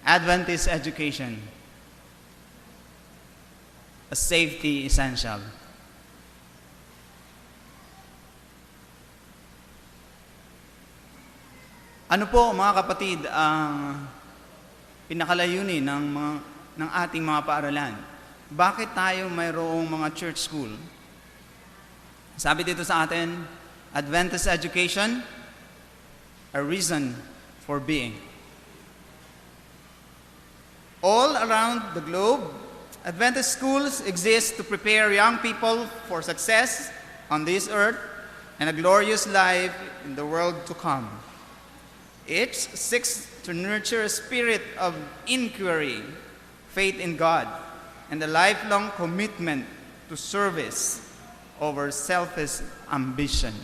Adventist education, a safety essential. Ano po mga kapatid ang pinakalayunin ng ating mga paaralan? Bakit tayo mayroong mga church school? Sabi dito sa atin, Adventist education, a reason for being. All around the globe, Adventist schools exist to prepare young people for success on this earth and a glorious life in the world to come. Each seeks to nurture a spirit of inquiry, faith in God, and a lifelong commitment to service over selfish ambition.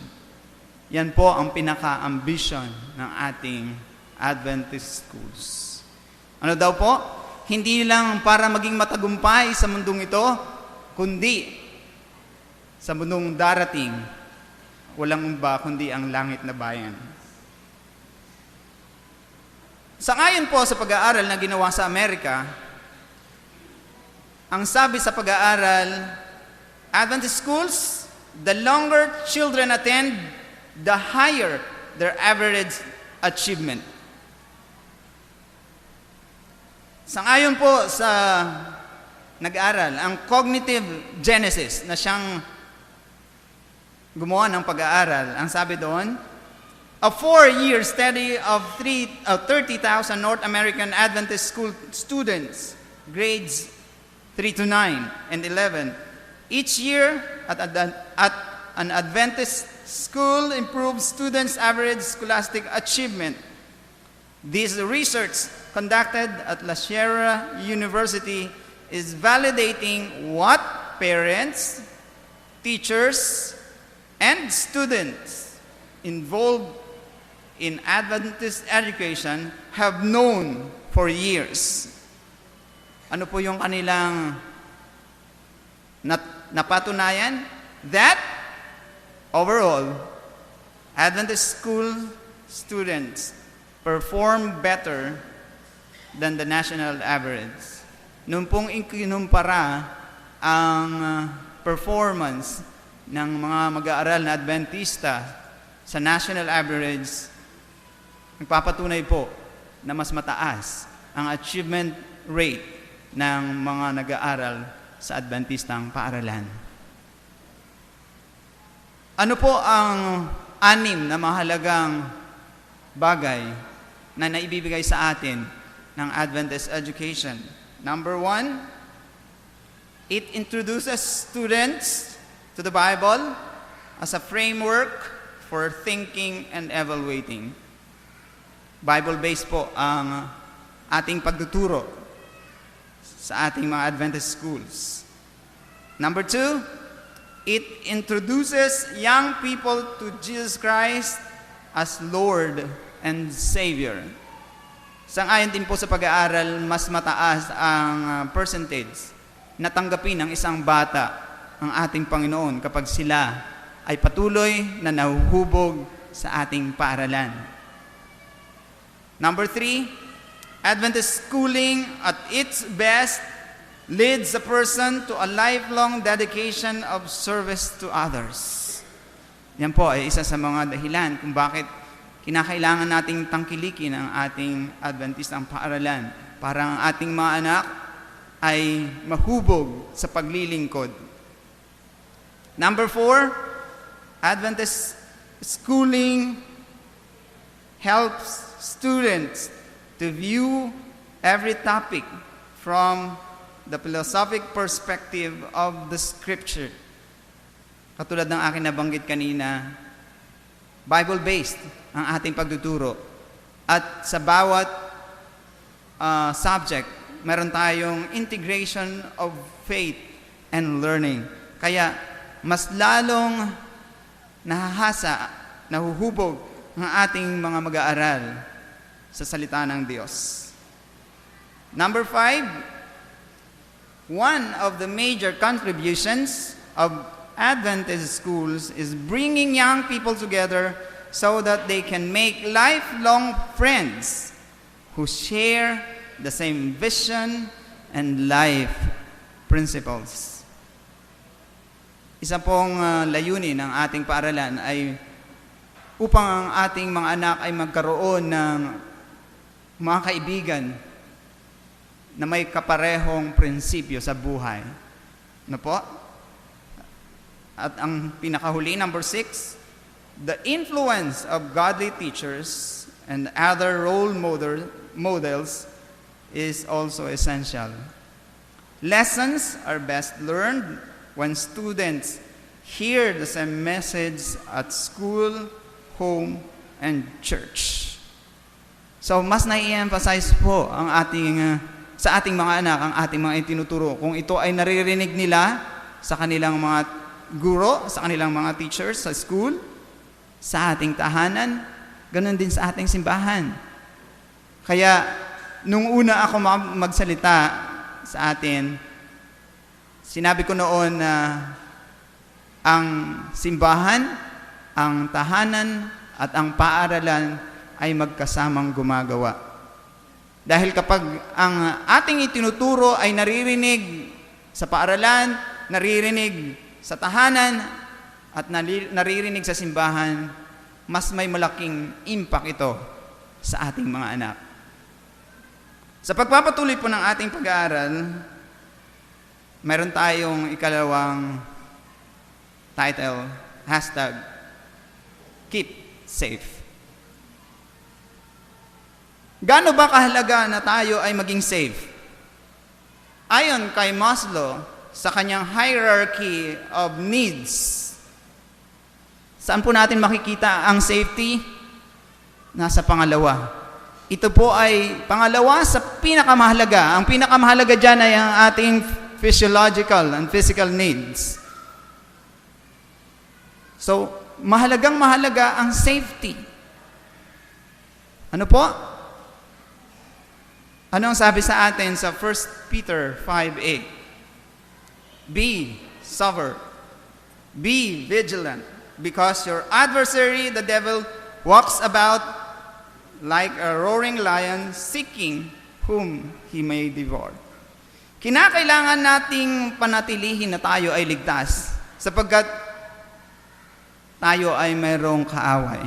Yan po ang pinaka-ambition ng ating Adventist schools. Ano daw po? Hindi lang para maging matagumpay sa mundong ito, kundi sa mundong darating, walang iba kundi ang langit na bayan. Sangayon po sa pag-aaral na ginawa sa Amerika, ang sabi sa pag-aaral, Adventist schools, the longer children attend, the higher their average achievement. Sangayon po sa nag-aaral, ang cognitive genesis na siyang gumawa ng pag-aaral, ang sabi doon, a 4-year study of 30,000 North American Adventist school students, grades 3 to 9 and 11. Each year at an Adventist school improves students' average scholastic achievement. This research conducted at La Sierra University is validating what parents, teachers, and students involved in Adventist education have known for years. Ano po yung kanilang napatunayan? That overall, Adventist school students perform better than the national average. Nung pong ikinumpara ang performance ng mga mag-aaral na Adventista sa national average, nagpapatunay po na mas mataas ang achievement rate ng mga nag-aaral sa Adventistang paaralan. Ano po ang 6 na mahalagang bagay na naibibigay sa atin ng Adventist education? Number 1, it introduces students to the Bible as a framework for thinking and evaluating. Bible-based po ang ating pagtuturo sa ating mga Adventist schools. Number 2, it introduces young people to Jesus Christ as Lord and Savior. Sang-ayon din po sa pag-aaral, mas mataas ang percentage na tanggapin ng isang bata ang ating Panginoon kapag sila ay patuloy na nahuhubog sa ating paaralan. Number 3, Adventist schooling at its best leads a person to a lifelong dedication of service to others. Yan po ay isa sa mga dahilan kung bakit kinakailangan nating tangkilikin ang ating Adventistang paaralan para ang ating mga anak ay mahubog sa paglilingkod. Number 4, Adventist schooling helps students to view every topic from the philosophic perspective of the Scripture. Katulad ng akin nabanggit kanina, Bible-based ang ating pagtuturo. At sa bawat subject, meron tayong integration of faith and learning. Kaya, mas lalong nahahasa, nahuhubog ang ating mga mag-aaral sa salita ng Diyos. Number 5, one of the major contributions of Adventist schools is bringing young people together so that they can make lifelong friends who share the same vision and life principles. Isa pong layunin ng ating paaralan ay upang ang ating mga anak ay magkaroon ng mga kaibigan na may kaparehong prinsipyo sa buhay. Ano po? At ang pinakahuli, number 6, the influence of godly teachers and other role models is also essential. Lessons are best learned when students hear the same message at school, home, and church. So, mas nai-emphasize po ang sa ating mga anak, ang ating mga itinuturo. Kung ito ay naririnig nila sa kanilang mga guro, sa kanilang mga teachers sa school, sa ating tahanan, ganun din sa ating simbahan. Kaya, nung una ako magsalita sa atin, sinabi ko noon na ang simbahan, ang tahanan, at ang paaralan ay magkasamang gumagawa. Dahil kapag ang ating itinuturo ay naririnig sa paaralan, naririnig sa tahanan, at naririnig sa simbahan, mas may malaking impact ito sa ating mga anak. Sa pagpapatuloy po ng ating pag-aaral, meron tayong ikalawang title, #Keep Safe. Gaano ba kahalaga na tayo ay maging safe? Ayon kay Maslow, sa kanyang hierarchy of needs, saan po natin makikita ang safety? Nasa pangalawa. Ito po ay pangalawa sa pinakamahalaga. Ang pinakamahalaga dyan ay ang ating physiological and physical needs. So, mahalagang mahalaga ang safety. Ano po? Ano ang sabi sa atin sa 1 Peter 5:8? Be sober, be vigilant, because your adversary, the devil, walks about like a roaring lion, seeking whom he may devour. Kinakailangan nating panatilihin na tayo ay ligtas, sapagkat tayo ay mayroong kaaway.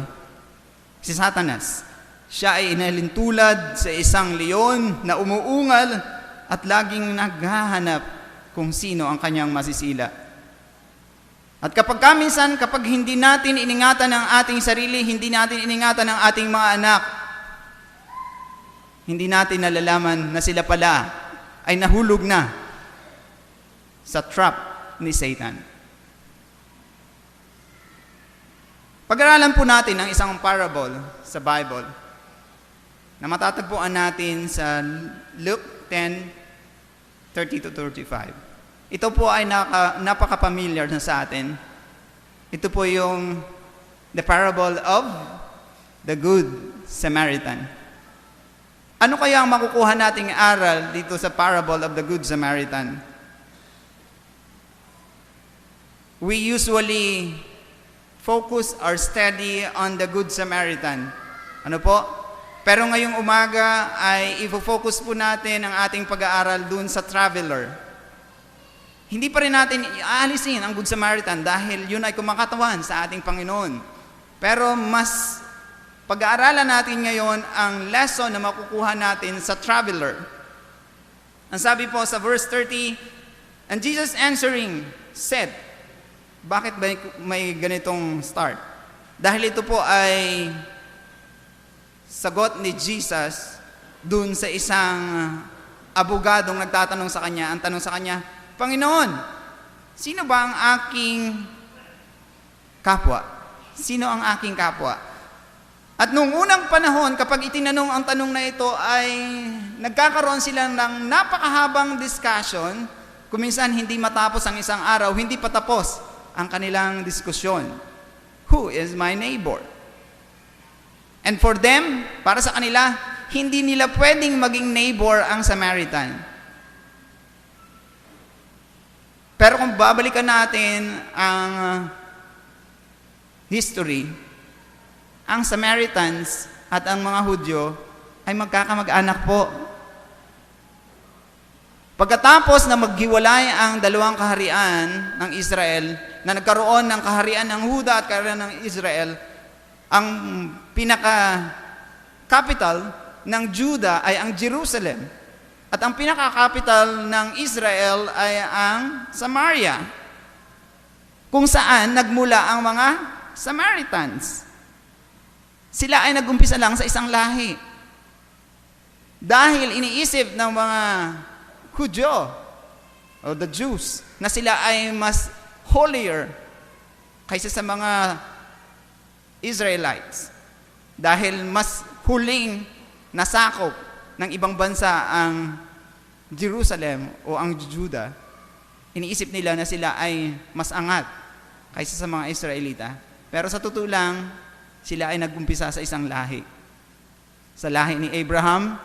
Si Satanas, siya ay inalintulad sa isang leon na umuungal at laging naghahanap kung sino ang kanyang masisila. At kapag hindi natin iningatan ang ating sarili, hindi natin iningatan ang ating mga anak, hindi natin nalalaman na sila pala ay nahulog na sa trap ni Satan. Pag-aralan po natin ang isang parable sa Bible na matatagpuan natin sa Luke 10:30-35. Ito po ay napaka-familiar na sa atin. Ito po yung the parable of the Good Samaritan. Ano kaya ang makukuha nating aral dito sa parable of the Good Samaritan? We usually focus our study on the Good Samaritan. Ano po? Pero ngayong umaga ay i-focus po natin ang ating pag-aaral dun sa traveler. Hindi pa rin natin aalisin ang Good Samaritan dahil yun ay kumakatawan sa ating Panginoon. Pero mas pag-aaralan natin ngayon ang lesson na makukuha natin sa traveler. Ang sabi po sa verse 30, and Jesus answering said, bakit ba may ganitong start? Dahil ito po ay sagot ni Jesus dun sa isang abogadong nagtatanong sa kanya. Ang tanong sa kanya, Panginoon, sino ba ang aking kapwa? Sino ang aking kapwa? At nung unang panahon, kapag itinanong ang tanong na ito, ay nagkakaroon sila ng napakahabang discussion. Kuminsan hindi matapos ang isang araw, hindi patapos ang kanilang diskusyon. Who is my neighbor? And for them, para sa kanila, hindi nila pwedeng maging neighbor ang Samaritan. Pero kung babalikan natin ang history, ang Samaritans at ang mga Hudyo ay magkakamag-anak po. Pagkatapos na maghiwalay ang dalawang kaharian ng Israel, na nagkaroon ng kaharian ng Huda at kaharian ng Israel, ang pinaka-capital ng Juda ay ang Jerusalem. At ang pinaka-capital ng Israel ay ang Samaria, kung saan nagmula ang mga Samaritans. Sila ay nag-umpisa lang sa isang lahi. Dahil iniisip ng mga Hudyo o the Jews na sila ay mas holier kaysa sa mga Israelites. Dahil mas huling nasakop ng ibang bansa ang Jerusalem o ang Juda, iniisip nila na sila ay mas angat kaysa sa mga Israelita. Pero sa totoo lang, sila ay nag-umpisa sa isang lahi. Sa lahi ni Abraham,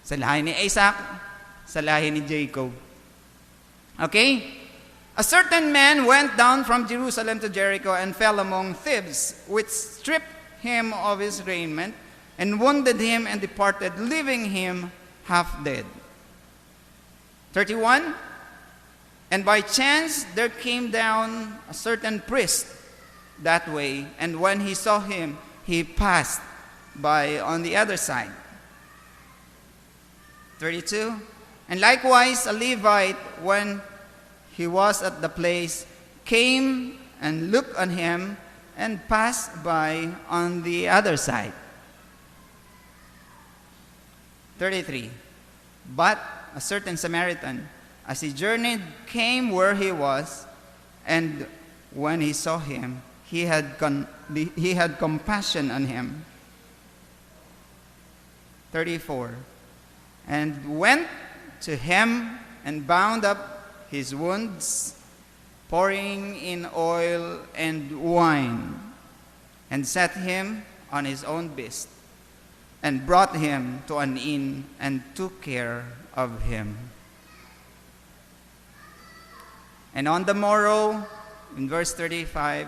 sa lahi ni Isaac, sa lahi ni Jacob. Okay? A certain man went down from Jerusalem to Jericho and fell among thieves, which stripped him of his raiment and wounded him and departed, leaving him half dead. 31. And by chance there came down a certain priest that way, and when he saw him, he passed by on the other side. 32. And likewise a Levite, when he was at the place, came and looked on him and passed by on the other side. 33. But a certain Samaritan, as he journeyed, came where he was, and when he saw him, he had compassion on him. 34. And went to him and bound up his wounds, pouring in oil and wine, and set him on his own beast, and brought him to an inn, and took care of him. And on the morrow, in verse 35,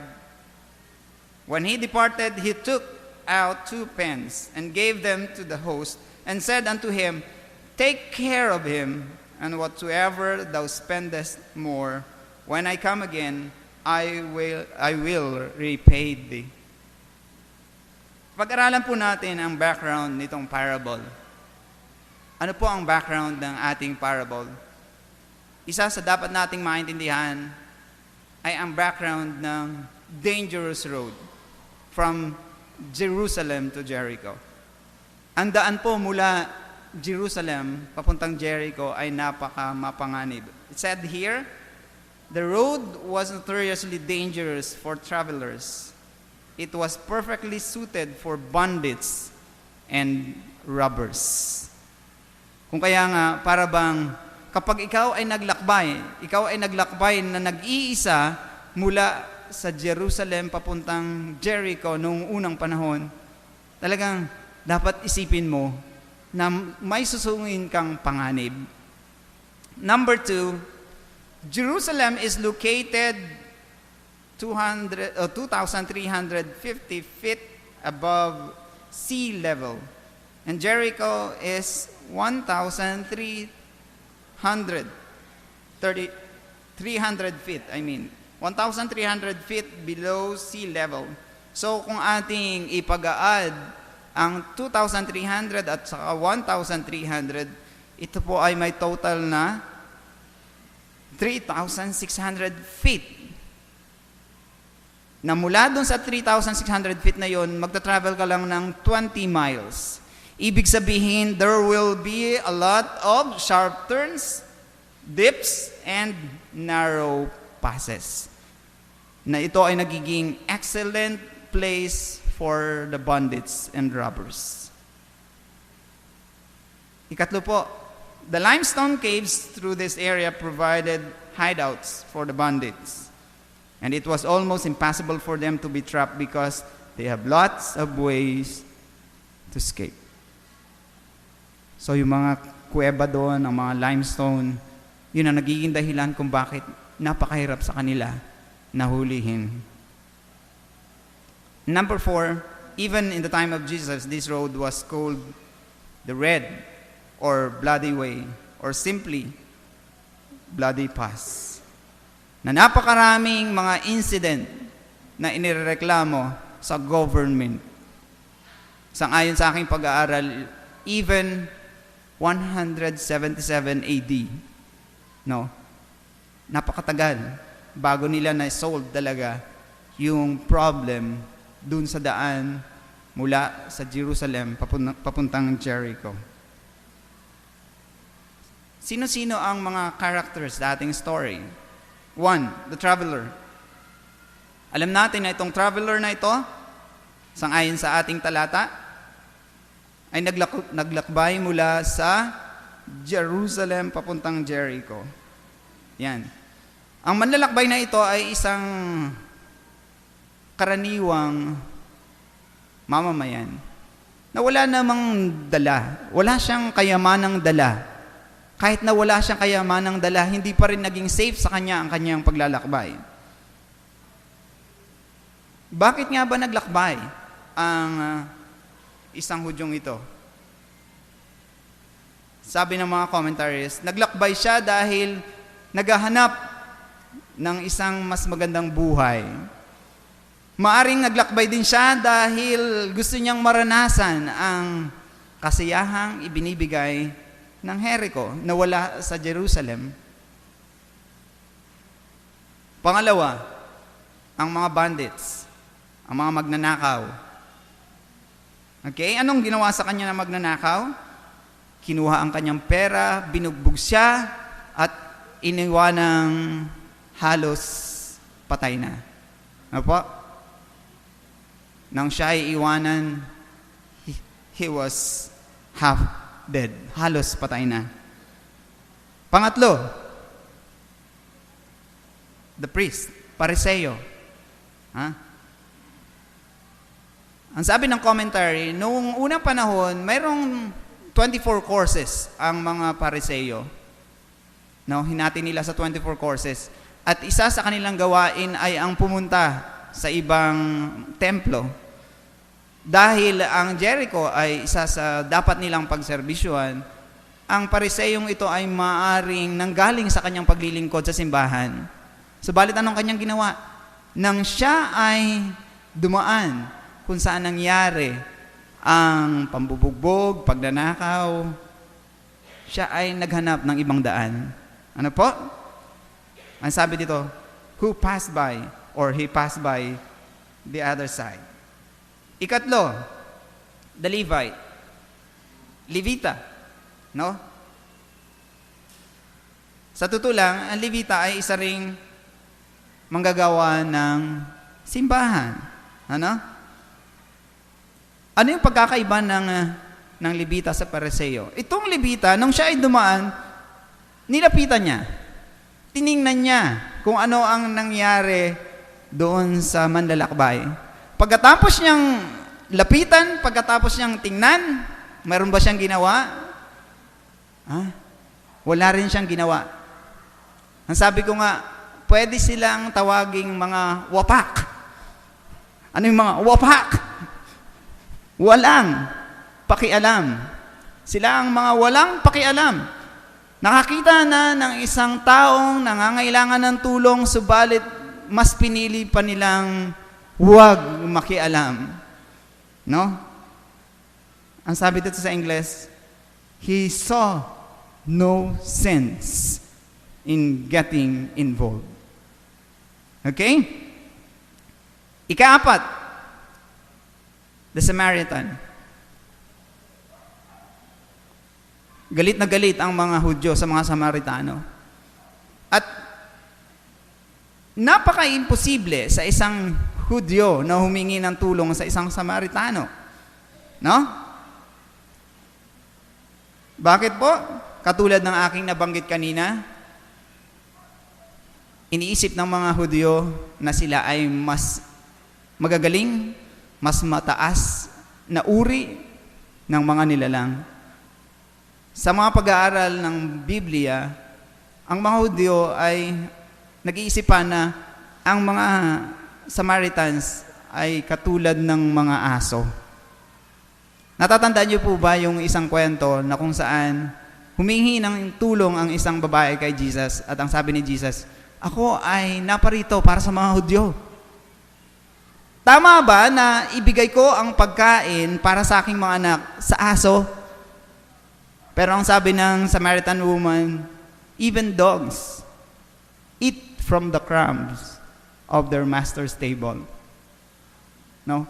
when he departed, he took out 2 pence, and gave them to the host, and said unto him, Take care of him, and whatsoever thou spendest more, when I come again, I will repay thee. Pag-aralan po natin ang background nitong parable. Ano po ang background ng ating parable? Isa sa dapat nating maintindihan ay ang background ng dangerous road from Jerusalem to Jericho. Ang daan po mula Jerusalem papuntang Jericho ay napaka-mapanganib. It said here, the road was notoriously dangerous for travelers. It was perfectly suited for bandits and robbers. Kung kaya nga, para bang kapag ikaw ay naglakbay na nag-iisa mula sa Jerusalem papuntang Jericho noong unang panahon, talagang dapat isipin mo na may susungin kang panganib. Number 2, Jerusalem is located 2,350 feet above sea level, and Jericho is 1,300 feet. 1,300 feet below sea level. So kung ating ipag-add ang 2,300 at saka 1,300, ito po ay may total na 3,600 feet. Na mula dun sa 3,600 feet na yon, magta-travel ka lang ng 20 miles. Ibig sabihin, there will be a lot of sharp turns, dips, and narrow passes. Na ito ay nagiging excellent place for the bandits and robbers. Ikatlo po, the limestone caves through this area provided hideouts for the bandits. And it was almost impossible for them to be trapped because they have lots of ways to escape. So yung mga kuweba doon, ang mga limestone, yun ang nagiging dahilan kung bakit napakahirap sa kanila nahulihin. Number 4, even in the time of Jesus, this road was called the Red or Bloody Way or simply, bloody past. Na napakaraming mga incident na inireklamo sa government. Sang-ayon sa aking pag-aaral, even 177 AD, no? Napakatagal bago nila na-solve talaga yung problem dun sa daan mula sa Jerusalem papuntang Jericho. Sino-sino ang mga characters sa ating story? 1, the traveler. Alam natin na itong traveler na ito, sang-ayon sa ating talata, ay naglakbay mula sa Jerusalem papuntang Jericho. Yan. Ang manlalakbay na ito ay isang karaniwang mamamayan na wala namang dala. Wala siyang kayamanang dala. Kahit na wala siyang kayamanang dala, hindi pa rin naging safe sa kanya ang kanyang paglalakbay. Bakit nga ba naglakbay ang isang Hudyong ito? Sabi ng mga commentaries, naglakbay siya dahil naghahanap ng isang mas magandang buhay. Maaring naglakbay din siya dahil gusto niyang maranasan ang kasiyahang ibinibigay ng Jericho na wala sa Jerusalem. Pangalawa, ang mga bandits, ang mga magnanakaw. Okay, anong ginawa sa kanya na magnanakaw? Kinuha ang kanyang pera, binugbog siya, at iniwanang halos patay na. Ano po? Nang siya ay iwanan, he was half dead. Halos patay na. Pangatlo, the priest, Pariseo. Ang sabi ng commentary, noong unang panahon, mayroong 24 courses ang mga Pariseo. No, hinati nila sa 24 courses. At isa sa kanilang gawain ay ang pumunta sa ibang templo. Dahil ang Jericho ay isa sa dapat nilang pagserbisyuhan, ang Pariseyong ito ay maaring nanggaling sa kanyang paglilingkod sa simbahan. Subalit anong kanyang ginawa? Nang siya ay dumaan kung saan nangyari ang pambubugbog, pagnanakaw, siya ay naghanap ng ibang daan. Ano po? Ang sabi dito, who passed by, or he passed by the other side. Ikatlo, the Levite. Levita. No? Sa totoo lang, ang Levita ay isa ring manggagawa ng simbahan. Ano? Ano yung pagkakaiba ng Levita sa Pariseo? Itong Levita, nung siya ay dumaan, nilapitan niya. Tiningnan niya kung ano ang nangyari doon sa manlalakbay. Pagkatapos niyang lapitan, pagkatapos niyang tingnan, mayroon ba siyang ginawa? Wala rin siyang ginawa. Ang sabi ko nga, pwede silang tawaging mga wapak. Ano yung mga wapak? Walang pakialam. Sila ang mga walang pakialam. Nakakita na ng isang taong nangangailangan ng tulong, subalit mas pinili pa nilang huwag makialam. No? Ang sabi dito sa English, he saw no sense in getting involved. Okay? Ika-4, the Samaritan. Galit na galit ang mga Hudyo sa mga Samaritano. At napaka-imposible sa isang Hudyo na humingi ng tulong sa isang Samaritano. No? Bakit po? Katulad ng aking nabanggit kanina, iniisip ng mga Hudyo na sila ay mas magagaling, mas mataas na uri ng mga nilalang. Sa mga pag-aaral ng Biblia, ang mga Hudyo ay nag-iisipan na ang mga Samaritans ay katulad ng mga aso. Natatandaan niyo po ba yung isang kwento na kung saan humingi ng tulong ang isang babae kay Jesus at ang sabi ni Jesus, ako ay naparito para sa mga Hudyo. Tama ba na ibigay ko ang pagkain para sa aking mga anak sa aso? Pero ang sabi ng Samaritan woman, even dogs eat from the crumbs of their master's table. No?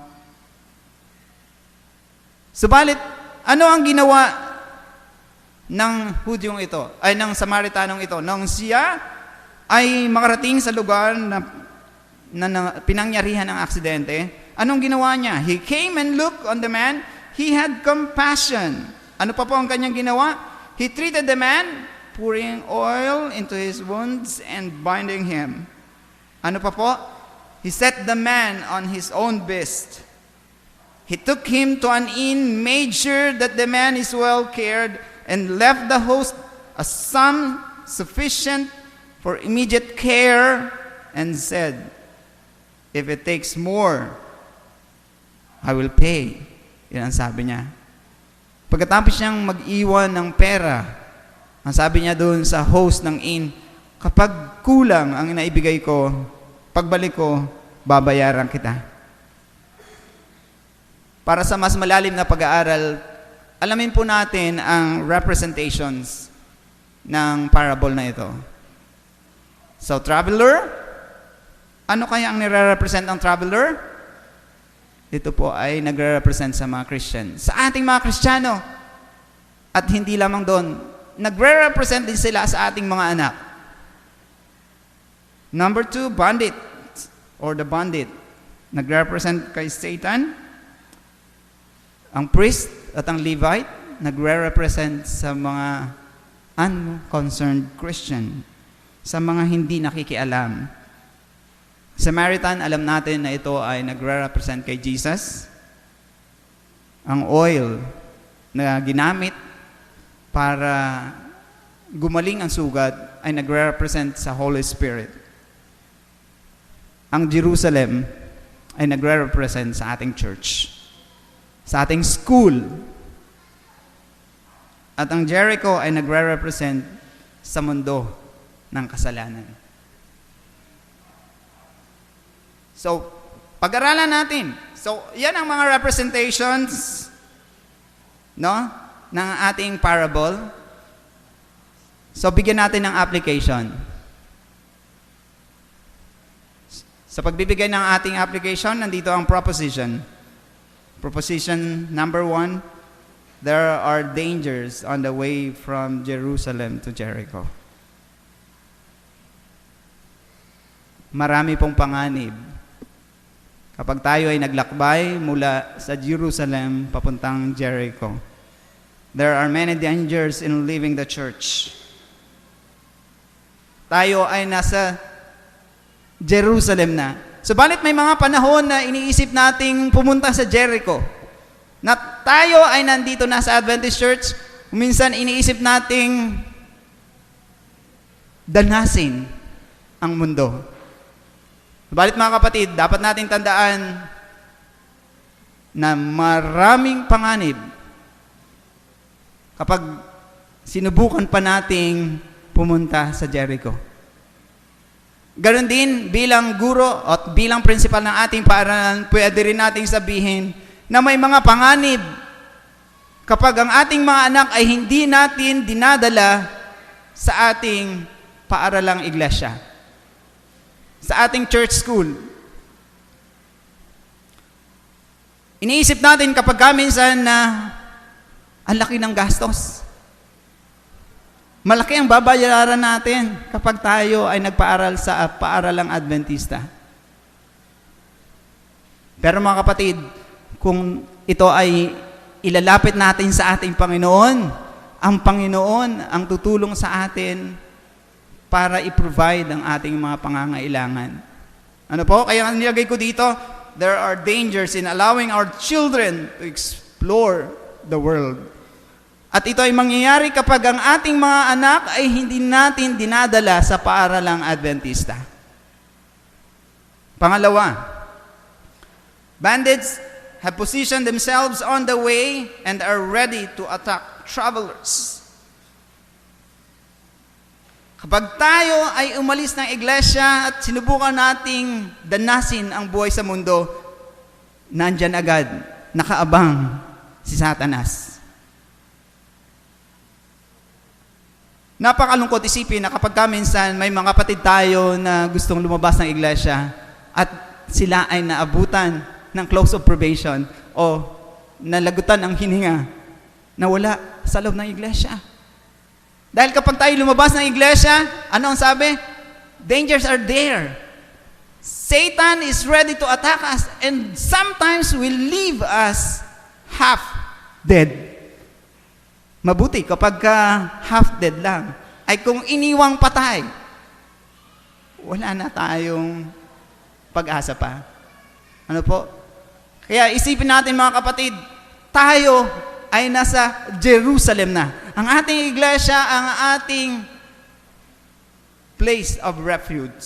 Subalit, ano ang ginawa ng Hudyong ito, ay ng Samaritanong ito, nang siya ay makarating sa lugar na pinangyarihan ng aksidente? Anong ginawa niya? He came and looked on the man. He had compassion. Ano pa po ang kanyang ginawa? He treated the man, pouring oil into his wounds and binding him. Ano pa po? He set the man on his own beast. He took him to an inn, made sure that the man is well cared, and left the host a sum sufficient for immediate care, and said, if it takes more, I will pay. Yan ang sabi niya. Pagkatapos niyang mag-iwan ng pera, ang sabi niya doon sa host ng inn, kapag kulang ang naibigay ko, pagbalik ko, babayaran kita. Para sa mas malalim na pag-aaral, alamin po natin ang representations ng parable na ito. So, traveler, ano kaya ang nire-represent ng traveler? Ito po ay nagre-represent sa mga Christian. Sa ating mga Kristiyano, at hindi lamang doon, nagre-represent din sila sa ating mga anak. Number 2, bandit, or the bandit. Nagre-represent kay Satan. Ang priest at ang Levite, nagre-represent sa mga unconcerned Christian, sa mga hindi nakikialam. Samaritan, alam natin na ito ay nagre-represent kay Jesus. Ang oil na ginamit para gumaling ang sugat ay nagre-represent sa Holy Spirit. Ang Jerusalem ay nagre-represent sa ating church, sa ating school. At ang Jericho ay nagre-represent sa mundo ng kasalanan. So, pag-aralan natin. So, yan ang mga representations, no, ng ating parable. So, bigyan natin ng application. Sa pagbibigay ng ating application, nandito ang proposition. Proposition number 1, there are dangers on the way from Jerusalem to Jericho. Marami pong panganib kapag tayo ay naglakbay mula sa Jerusalem papuntang Jericho. There are many dangers in leaving the church. Tayo ay nasa Jerusalem na. Subalit may mga panahon na iniisip nating pumunta sa Jericho. Na tayo ay nandito na sa Adventist Church, minsan iniisip nating danasin ang mundo. Subalit mga kapatid, dapat nating tandaan na maraming panganib kapag sinubukan pa nating pumunta sa Jericho. Ganon din, bilang guro at bilang principal ng ating paaralan, pwede rin nating sabihin na may mga panganib kapag ang ating mga anak ay hindi natin dinadala sa ating paaralang iglesia, sa ating church school. Iniisip natin kapag minsan na ang laki ng gastos. Malaki ang babayaran natin kapag tayo ay nagpaaral sa paaralang Adventista. Pero mga kapatid, kung ito ay ilalapit natin sa ating Panginoon, ang Panginoon ang tutulong sa atin para i-provide ang ating mga pangangailangan. Ano po? Kaya nilagay ko dito, there are dangers in allowing our children to explore the world. At ito ay mangyayari kapag ang ating mga anak ay hindi natin dinadala sa paaralang Adventista. Pangalawa, bandits have positioned themselves on the way and are ready to attack travelers. Kapag tayo ay umalis ng iglesia at sinubukan nating danasin ang buhay sa mundo, nandyan agad, nakaabang si Satanas. Napakalungkot isipin na kapag minsan may mga kapatid tayo na gustong lumabas ng iglesia at sila ay naabutan ng close of probation o nalagutan ang hininga na wala sa loob ng iglesia. Dahil kapag tayo lumabas ng iglesia, ano ang sabi? Dangers are there. Satan is ready to attack us and sometimes will leave us half dead. Mabuti kapag half dead lang. Ay kung iniwang patay, wala na tayong pag-asa pa. Ano po? Kaya isipin natin mga kapatid, tayo ay nasa Jerusalem na. Ang ating iglesia, ang ating place of refuge.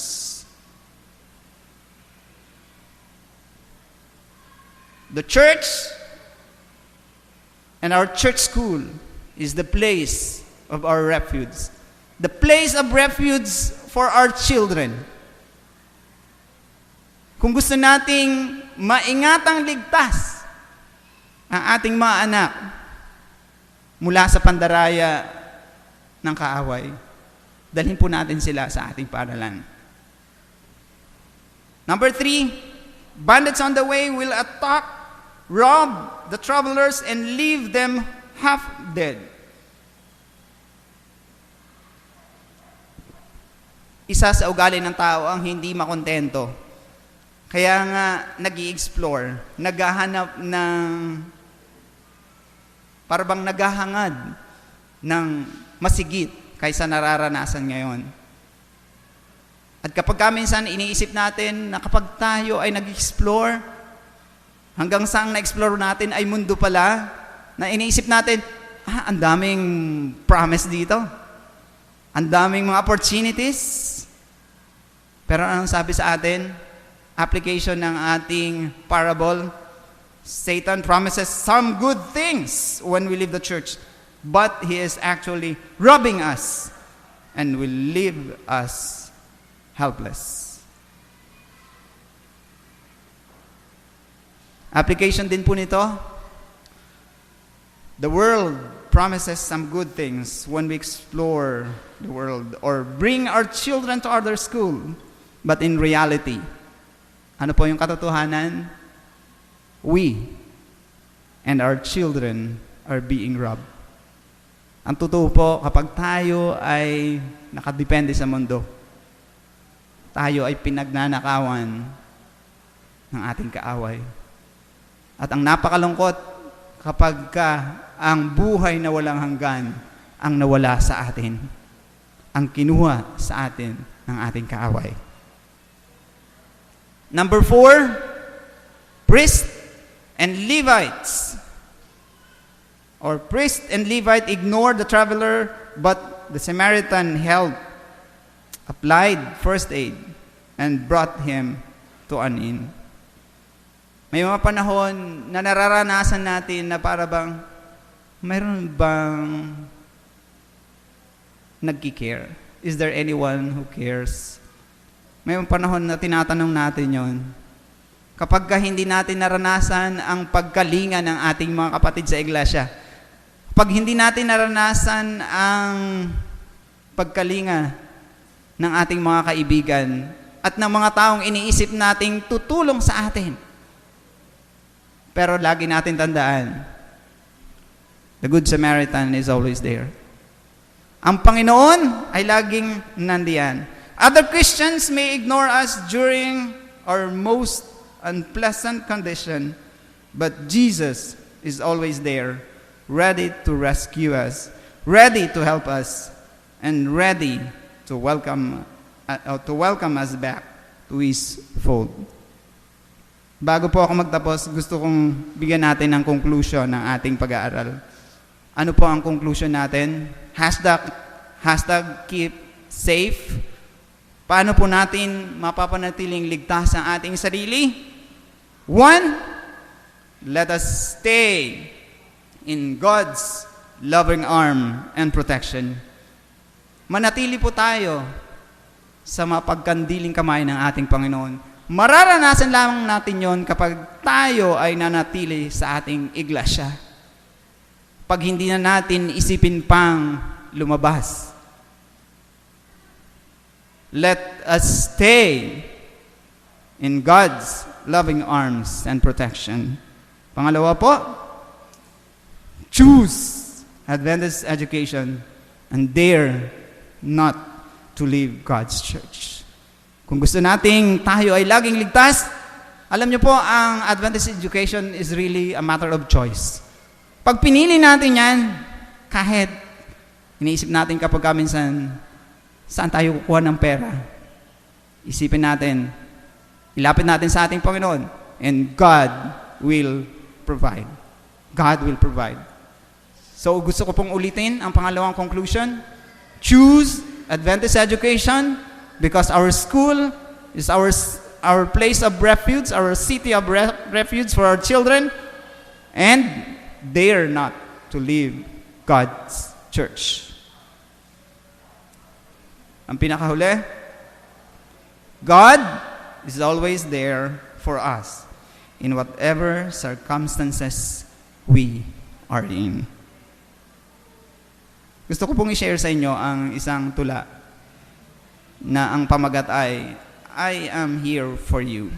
The church and our church school is the place of our refuge. The place of refuge for our children. Kung gusto nating maingatang ligtas ang ating mga anak mula sa pandaraya ng kaaway, dalhin po natin sila sa ating paaralan. Number 3, bandits on the way will attack, rob the travelers, and leave them half dead. Isa sa ugali ng tao ang hindi makontento. Kaya nga nag-i-explore, naghahanap ng parang naghahangad ng masigit kaysa nararanasan ngayon. At kapag minsan iniisip natin na kapag tayo ay nag-explore, hanggang saan na-explore natin ay mundo pala, na iniisip natin, ang daming promise dito. Ang daming mga opportunities. Pero anong sabi sa atin? Application ng ating parable, Satan promises some good things when we leave the church, but he is actually robbing us and will leave us helpless. Application din po nito, the world promises some good things when we explore the world or bring our children to other school, but in reality, ano po yung katotohanan? We and our children are being robbed. Ang totoo po, kapag tayo ay nakadepende sa mundo, tayo ay pinagnanakawan ng ating kaaway. At ang napakalungkot, kapag ang buhay na walang hanggan ang nawala sa atin, ang kinuha sa atin ng ating kaaway. Number 4, priests and Levites. Or priest and Levite ignored the traveler, but the Samaritan helped, applied first aid, and brought him to an inn. May mga panahon na nararanasan natin na para bang, mayroon bang nagki-care? Is there anyone who cares? May mga panahon na tinatanong natin yon. Kapag hindi natin naranasan ang pagkalinga ng ating mga kapatid sa iglesia, pag hindi natin naranasan ang pagkalinga ng ating mga kaibigan at ng mga taong iniisip nating tutulong sa atin, pero lagi natin tandaan, the Good Samaritan is always there. Ang Panginoon ay laging nandiyan. Other Christians may ignore us during our most unpleasant condition, but Jesus is always there, ready to rescue us, ready to help us, and ready to welcome us back to His fold. Bago po ako magtapos, gusto kong bigyan natin ng conclusion ng ating pag-aaral. Ano po ang conclusion natin? Hashtag keep safe. Paano po natin mapapanatiling ligtas ang ating sarili? 1, let us stay in God's loving arm and protection. manatili po tayo sa mapagkandiling kamay ng ating Panginoon. Mararanasan lamang natin yon kapag tayo ay nanatili sa ating iglesia. Pag hindi na natin isipin pang lumabas. Let us stay in God's loving arms and protection. Pangalawa po, choose Adventist education and dare not to leave God's church. Kung gusto nating tayo ay laging ligtas, alam niyo po, ang Adventist education is really a matter of choice. Pag pinili natin yan, kahit iniisip natin kapag minsan, saan tayo kukuha ng pera? Isipin natin, ilapit natin sa ating Panginoon, and God will provide. God will provide. So gusto ko pong ulitin ang pangalawang conclusion. Choose Adventist education because our school is our place of refuge, our city of refuge for our children, and dare not to leave God's church. Ang pinakahuli, God is always there for us in whatever circumstances we are in. Gusto ko pong i-share sa inyo ang isang tula na ang pamagat ay, I am here for you.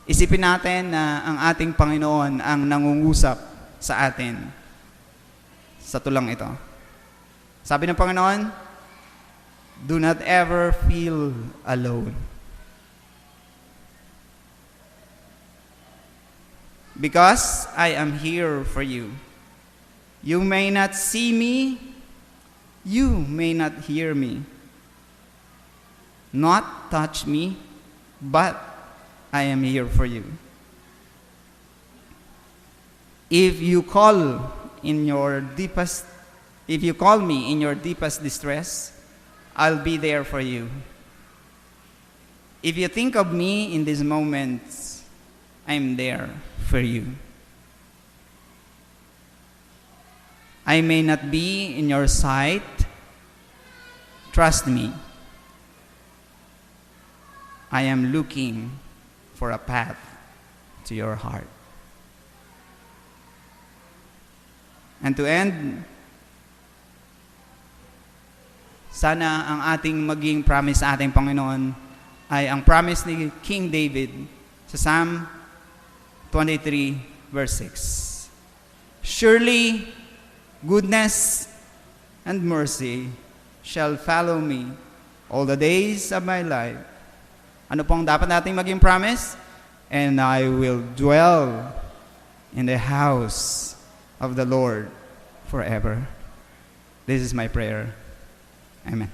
Isipin natin na ang ating Panginoon ang nangungusap sa atin sa tulang ito. Sabi ng Panginoon, do not ever feel alone. Because I am here for you. You may not see me, you may not hear me, not touch me, but I am here for you. If you call me in your deepest distress, I'll be there for you. If you think of me in these moments, I'm there for you. I may not be in your sight. Trust me. I am looking for a path to your heart. And to end, sana ang ating maging promise sa ating Panginoon ay ang promise ni King David sa Psalm 23 verse 6. Surely goodness and mercy shall follow me all the days of my life. Ano pong dapat nating maging promise? And I will dwell in the house of the Lord forever. This is my prayer. Amen.